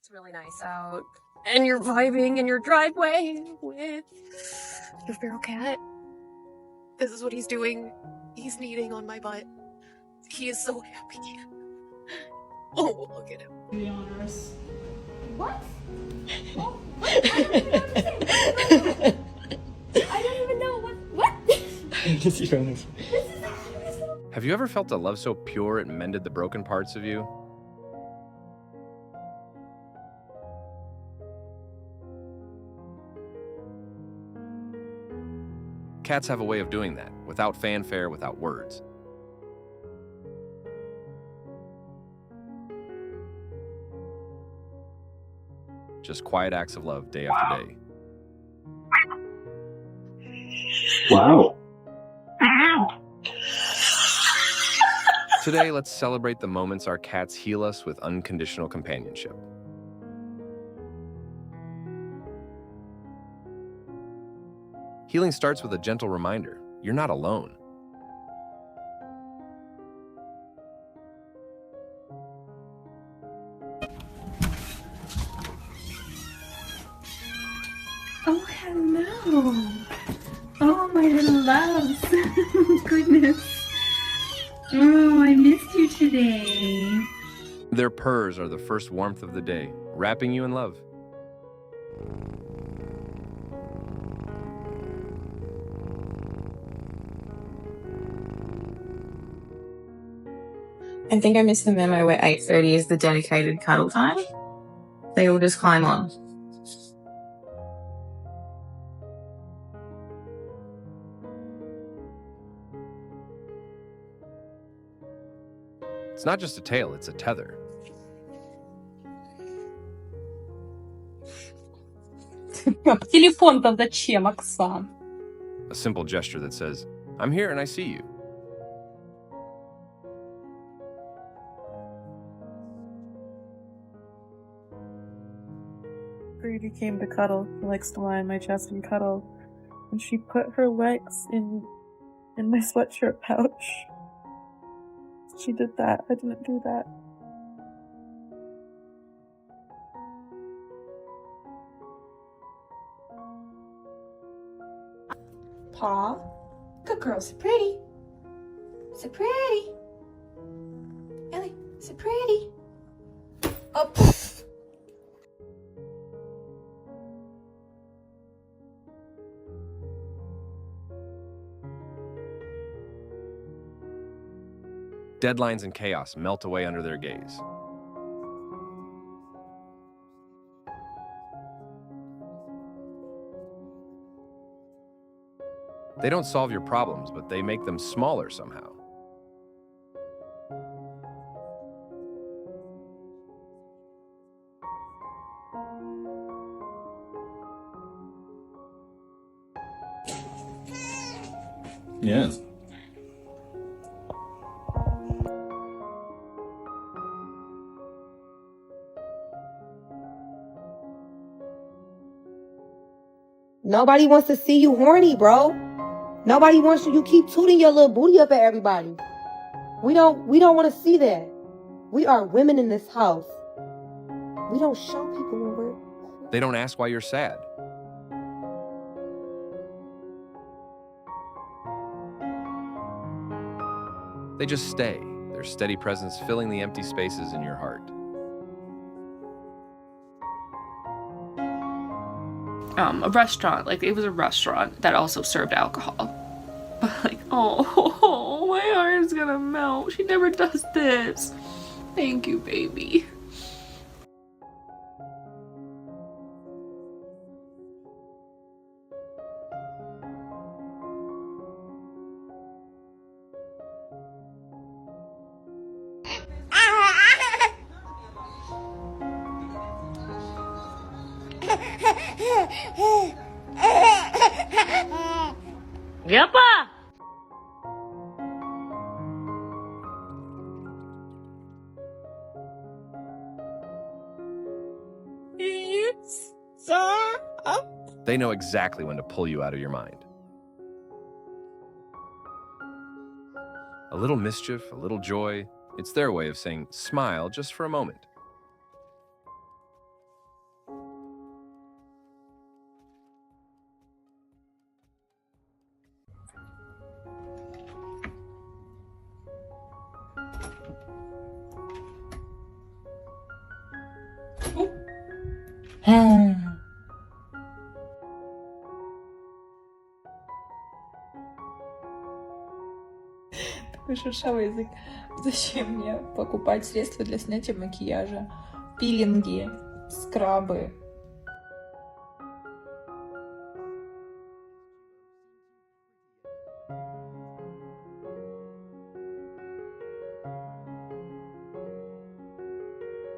It's really nice out. And you're vibing in your driveway with your feral cat. This is what he's doing. He's kneading on my butt. He is so happy. Oh, look at him. The honors. What? Oh, what? I don't even know what? Just you don't know. Have you ever felt a love so pure it mended the broken parts of you? Cats have a way of doing that, without fanfare, without words. Just quiet acts of love day after day. Wow. Today, let's celebrate the moments our cats heal us with unconditional companionship. Healing starts with a gentle reminder, you're not alone. Oh, hello. Oh, my little loves. Goodness. Oh, I missed you today. Their purrs are the first warmth of the day, wrapping you in love. I think I missed the memo where 8:30 is the dedicated cuddle time. They all just climb on. It's not just a tail, it's a tether. Телефон-то зачем, Оксан? A simple gesture that says, I'm here and I see you. Greedy came to cuddle. She likes to lie on my chest and cuddle. And she put her legs in my sweatshirt pouch. She did that. I didn't do that. Paw. Good girl, so pretty. So pretty. Ellie, so pretty. Oh, poof. Deadlines and chaos melt away under their gaze. They don't solve your problems, but they make them smaller somehow. Yes. Nobody wants to see you horny, bro. Nobody wants you keep tooting your little booty up at everybody. We don't want to see that. We are women in this house. We don't show people when we're... They don't ask why you're sad. They just stay, their steady presence filling the empty spaces in your heart. A restaurant, like it was a restaurant that also served alcohol. But like, oh, my heart is gonna melt. She never does this. Thank you, baby. Yappa! They know exactly when to pull you out of your mind. A little mischief, a little joy, it's their way of saying, smile just for a moment. Такой шершавый язык. Зачем мне покупать средства для снятия макияжа? Пилинги, скрабы.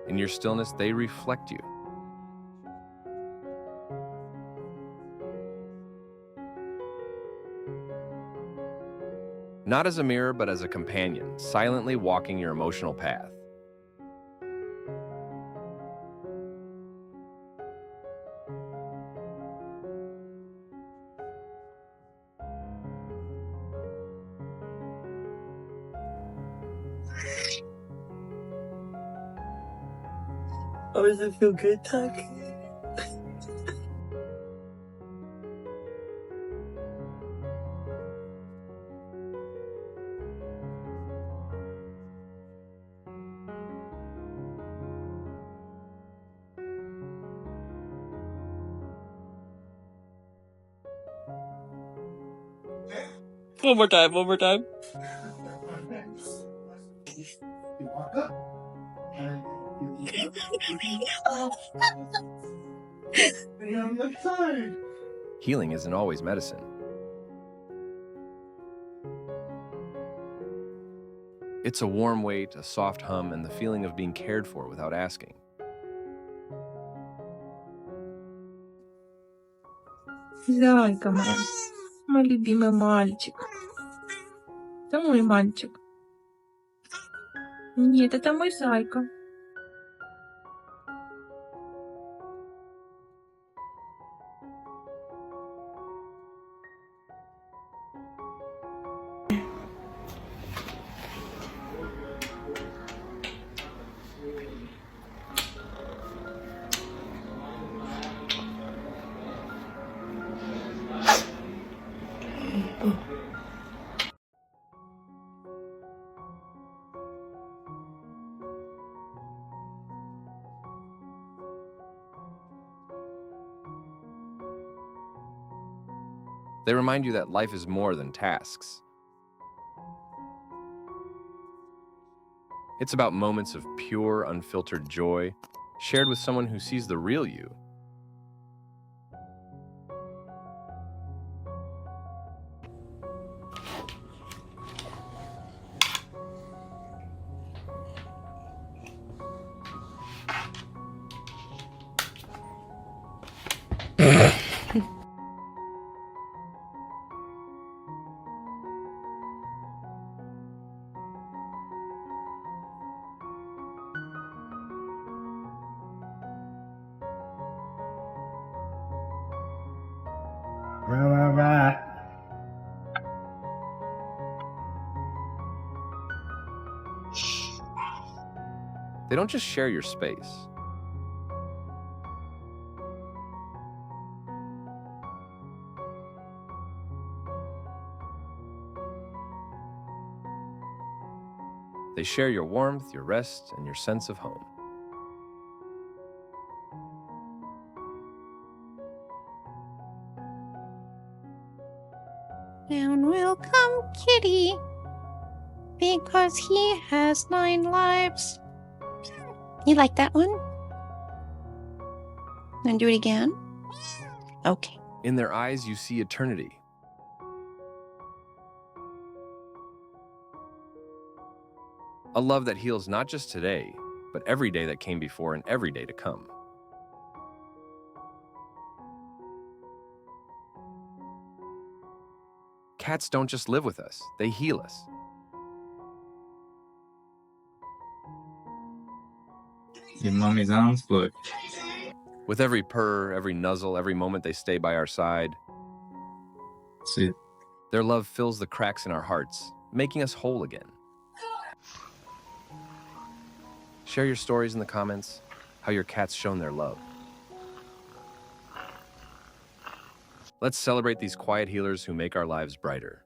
In your stillness, they reflect you. Not as a mirror, but as a companion, silently walking your emotional path. Oh, does it feel good, Tuck? One more time, one more time. You walk up. And on the side. Healing isn't always medicine. It's a warm weight, a soft hum, and the feeling of being cared for without asking. Зайка моя, мой любимый мальчик. Это мой мальчик. Нет, это мой зайка. They remind you that life is more than tasks. It's about moments of pure, unfiltered joy, shared with someone who sees the real you. Rah, rah, rah. They don't just share your space. They share your warmth, your rest, and your sense of home. Down will come Kitty, because he has 9 lives. You like that one? Then do it again? Okay. In their eyes, you see eternity. A love that heals not just today, but every day that came before and every day to come. Cats don't just live with us, they heal us. Your mommy's arms, look. With every purr, every nuzzle, every moment they stay by our side, See it. their love fills the cracks in our hearts, making us whole again. Share your stories in the comments, how your cat's shown their love. Let's celebrate these quiet healers who make our lives brighter.